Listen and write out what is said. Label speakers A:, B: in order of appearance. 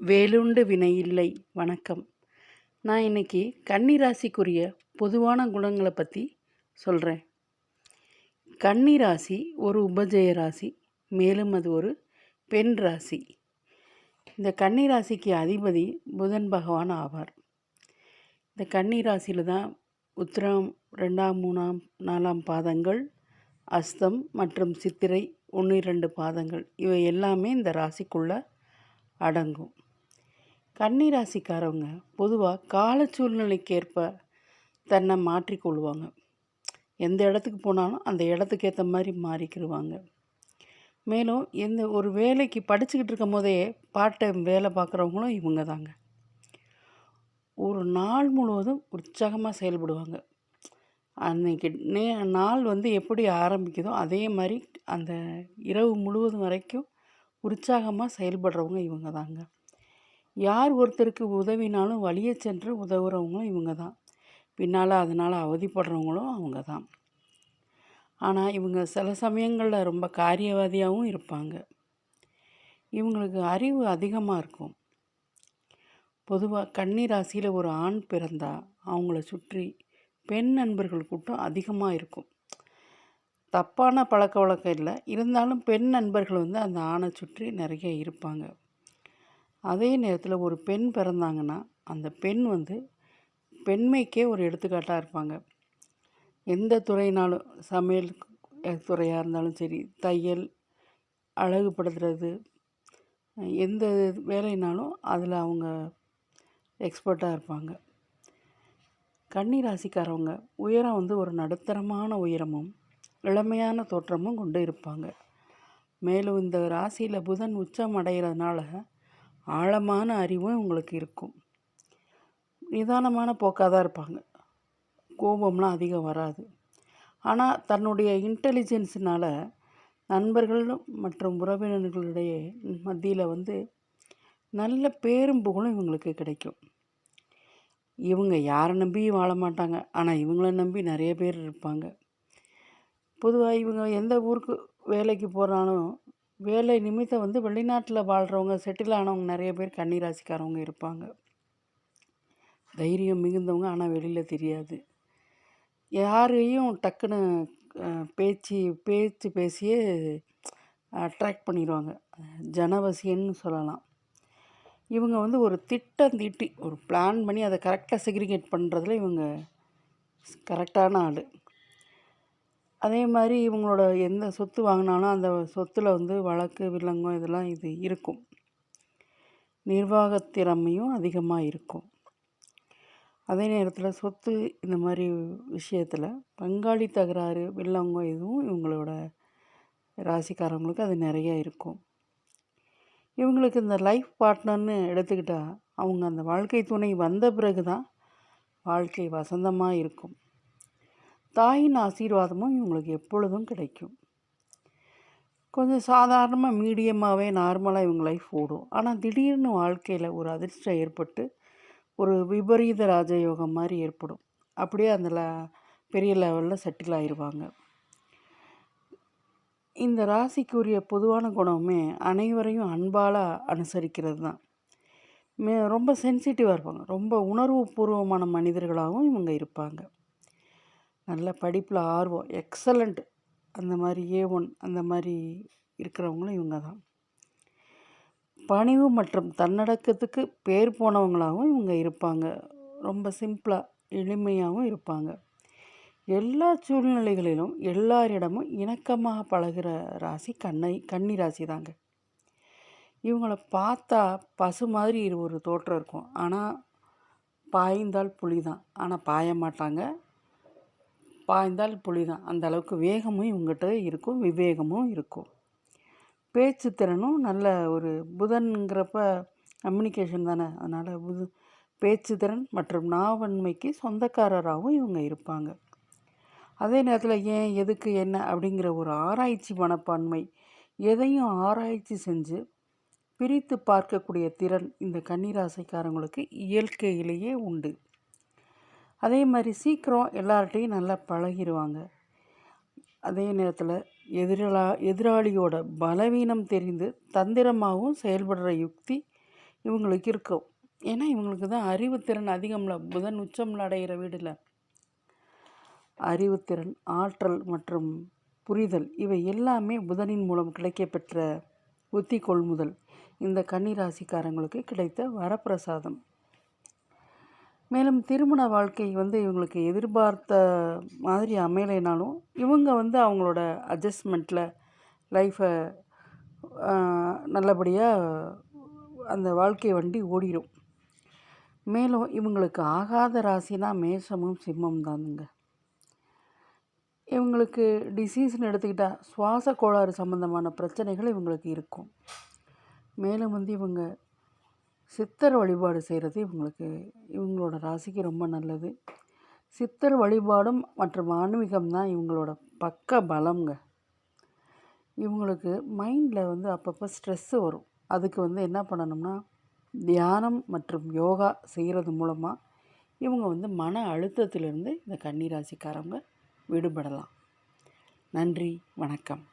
A: வேலுண்டு வினையில்லை. வணக்கம். நான் இன்னைக்கு கன்னி ராசிக்குரிய பொதுவான குணங்களை பற்றி சொல்கிறேன். கன்னி ராசி ஒரு உபஜய ராசி, மேலும் அது ஒரு பெண் ராசி. இந்த கன்னி ராசிக்கு அதிபதி புதன் பகவான் ஆவார். இந்த கன்னி ராசியில் தான் உத்திரம் 2ஆம் 3ஆம் 4ஆம் பாதங்கள், அஸ்தம் மற்றும் சித்திரை 1 2 பாதங்கள் இவை எல்லாமே இந்த ராசிக்குள்ளே அடங்கும். கன்னி ராசிக்காரவங்க பொதுவாக கால சூழ்நிலைக்கேற்ப தன்னை மாற்றிக்கொள்வாங்க. எந்த இடத்துக்கு போனாலும் அந்த இடத்துக்கு ஏற்ற மாதிரி மாறிக்கிடுவாங்க. மேலும் எந்த ஒரு வேலைக்கு படிச்சுக்கிட்டு இருக்கும் போதே பார்ட் டைம் வேலை பார்க்குறவங்களும் இவங்க தாங்க. ஒரு நாள் முழுவதும் உற்சாகமாக செயல்படுவாங்க. அன்னைக்கு நாள் எப்படி ஆரம்பிக்குதோ அதே மாதிரி அந்த இரவு முழுவதும் வரைக்கும் உற்சாகமாக செயல்படுறவங்க இவங்க தாங்க. யார் ஒருத்தருக்கு உதவினாலும் வழியே சென்று உதவுறவங்களும் இவங்க தான். பின்னால் அதனால் அவதிப்படுறவங்களும் அவங்க தான். ஆனால் இவங்க சில சமயங்களில் ரொம்ப காரியவாதியாகவும் இருப்பாங்க. இவங்களுக்கு அறிவு அதிகமாக இருக்கும். பொதுவாக கன்னி ராசியில் ஒரு ஆண் பிறந்தால் அவங்கள சுற்றி பெண் நண்பர்கள் கூட்டம் அதிகமாக இருக்கும். தப்பான பழக்க வழக்கம் இல்லை, இருந்தாலும் பெண் நண்பர்கள் அந்த ஆணை சுற்றி நிறைய இருப்பாங்க. அதே நேரத்தில் ஒரு பெண் பிறந்தாங்கன்னா அந்த பெண் பெண்மைக்கே ஒரு எடுத்துக்காட்டாக இருப்பாங்க. எந்த துறையினாலும், சமையல் துறையாக இருந்தாலும் சரி, தையல், அழகுபடுத்துறது, எந்த வேலைனாலும் அதில் அவங்க எக்ஸ்பர்ட்டாக இருப்பாங்க. கன்னி ராசிக்காரவங்க உயரம் ஒரு நடுத்தரமான உயரமும் இளமையான தோற்றமும் கொண்டு இருப்பாங்க. மேலும் இந்த ராசியில் புதன் உச்சம் அடைகிறதுனால ஆழமான அறிவும் உங்களுக்கு இருக்கும். நிதானமான போக்காக தான் இருப்பாங்க. கோபம்லாம் அதிகம் வராது. ஆனால் தன்னுடைய இன்டெலிஜென்ஸினால் நண்பர்கள் மற்றும் உறவினர்களுடைய மத்தியில் நல்ல பேரும் புகழும் இவங்களுக்கு கிடைக்கும். இவங்க யாரை நம்பியும் வாழ மாட்டாங்க, ஆனால் இவங்கள நம்பி நிறைய பேர் இருப்பாங்க. பொதுவாக இவங்க எந்த ஊருக்கு வேலைக்கு போகிறாலும் வேலை நிமித்தம் வெளிநாட்டில் வாழ்கிறவங்க, செட்டில் ஆனவங்க நிறைய பேர் கன்னி ராசிக்காரவங்க இருப்பாங்க. தைரியம் மிகுந்தவங்க, ஆனால் வெளியில் தெரியாது. யாரையும் டக்குன்னு பேசியே அட்ராக்ட் பண்ணிடுவாங்க. ஜனவசியன்னு சொல்லலாம். இவங்க ஒரு திட்டம் தீட்டி ஒரு பிளான் பண்ணி அதை கரெக்டாக செக்ரிகேட் பண்ணுறதுல இவங்க கரெக்டான ஆள். அதே மாதிரி இவங்களோட எந்த சொத்து வாங்கினாலும் அந்த சொத்தில் வழக்கு வில்லங்கம் இதெல்லாம் இருக்கும். நிர்வாகத் திறமையும் அதிகமாக இருக்கும். அதே நேரத்தில் சொத்து இந்த மாதிரி விஷயத்தில் பங்காளி தகராறு, வில்லங்கம் இதுவும் இவங்களோட ராசிக்காரங்களுக்கு அது நிறைய இருக்கும். இவங்களுக்கு இந்த லைஃப் பார்ட்னர்னு எடுத்துக்கிட்டால் அவங்க அந்த வாழ்க்கை துணை வந்த பிறகு தான் வாழ்க்கை வசந்தமாக இருக்கும். தாயின் ஆசீர்வாதமும் இவங்களுக்கு எப்பொழுதும் கிடைக்கும். கொஞ்சம் சாதாரணமாக மீடியமாகவே நார்மலாக இவங்க லைஃப் ஓடும். ஆனால் திடீர்னு வாழ்க்கையில் ஒரு அதிர்ஷ்டம் ஏற்பட்டு ஒரு விபரீத ராஜயோகம் மாதிரி ஏற்படும். அப்படியே அந்த பெரிய லெவலில் செட்டில் ஆயிடுவாங்க. இந்த ராசிக்குரிய பொதுவான குணமே அனைவரையும் அன்பால் அனுசரிக்கிறது தான். ரொம்ப சென்சிட்டிவாக இருப்பாங்க. ரொம்ப உணர்வு பூர்வமான மனிதர்களாகவும் இவங்க இருப்பாங்க. நல்ல படிப்பில் ஆர்வம், எக்ஸலண்ட், அந்த மாதிரி A1 அந்த மாதிரி இருக்கிறவங்களும் இவங்க தான். பணிவு மற்றும் தன்னடக்கத்துக்கு பேர் போனவங்களாகவும் இவங்க இருப்பாங்க. ரொம்ப சிம்பிளாக எளிமையாகவும் இருப்பாங்க. எல்லா சூழ்நிலைகளிலும் எல்லாரிடமும் இணக்கமாக பழகிற ராசி கன்னி ராசி தாங்க. இவங்கள பார்த்தா பசு மாதிரி ஒரு தோற்றம் இருக்கும். ஆனால் பாய்ந்தால் புலி தான். ஆனால் பாய மாட்டாங்க. பாய்ந்தால் புலி தான். அந்த அளவுக்கு வேகமும் இவங்ககிட்ட இருக்கும், விவேகமும் இருக்கும். பேச்சு திறனும் நல்ல ஒரு புதன்கிறப்ப கம்யூனிகேஷன் தானே, அதனால் பேச்சு திறன் மற்றும் நாவன்மைக்கு சொந்தக்காரராகவும் இவங்க இருப்பாங்க. அதே நேரத்தில் ஏன், எதுக்கு, என்ன அப்படிங்கிற ஒரு ஆராய்ச்சி மனப்பான்மை, எதையும் ஆராய்ச்சி செஞ்சு பிரித்து பார்க்கக்கூடிய திறன் இந்த கன்னிராசிக்காரங்களுக்கு இயற்கையிலேயே உண்டு. அதே மாதிரி சீக்கிரம் எல்லார்ட்டையும் நல்லா பழகிடுவாங்க. அதே நேரத்தில் எதிராளியோட பலவீனம் தெரிந்து தந்திரமாகவும் செயல்படுற யுக்தி இவங்களுக்கு இருக்கும். ஏன்னா இவங்களுக்கு தான் அறிவுத்திறன் அதிகம்ல. புதன் உச்சம்ல அடைகிற வீடில் அறிவுத்திறன், ஆற்றல் மற்றும் புரிதல் இவை எல்லாமே புதனின் மூலம் கிடைக்கப்பெற்ற புத்தி கொள்முதல் இந்த கன்னிராசிக்காரங்களுக்கு கிடைத்த வரப்பிரசாதம். மேலும் திருமண வாழ்க்கை இவங்களுக்கு எதிர்பார்த்த மாதிரி அமையலைனாலும் இவங்க அவங்களோட அட்ஜஸ்ட்மெண்ட்டில் லைஃப்பை நல்லபடியாக அந்த வாழ்க்கை வண்டி ஓடிடும். மேலும் இவங்களுக்கு ஆகாத ராசினா மேஷமும் சிம்மம் தானுங்க. இவங்களுக்கு டிசீஸ்னு எடுத்துக்கிட்டால் சுவாச கோளாறு சம்மந்தமான பிரச்சனைகள் இவங்களுக்கு இருக்கும். மேலும் இவங்க சித்தர் வழிபாடு செய்கிறது இவங்களோட ராசிக்கு ரொம்ப நல்லது. சித்தர் வழிபாடும் மற்றும் ஆன்மீகம் தான் இவங்களோட பக்க பலம்ங்க. இவங்களுக்கு மைண்டில் அப்பப்போ ஸ்ட்ரெஸ்ஸு வரும். அதுக்கு என்ன பண்ணணும்னா தியானம் மற்றும் யோகா செய்கிறது மூலமாக இவங்க மன அழுத்தத்திலிருந்து இந்த கன்னிராசிக்காரங்க விடுபடலாம். நன்றி, வணக்கம்.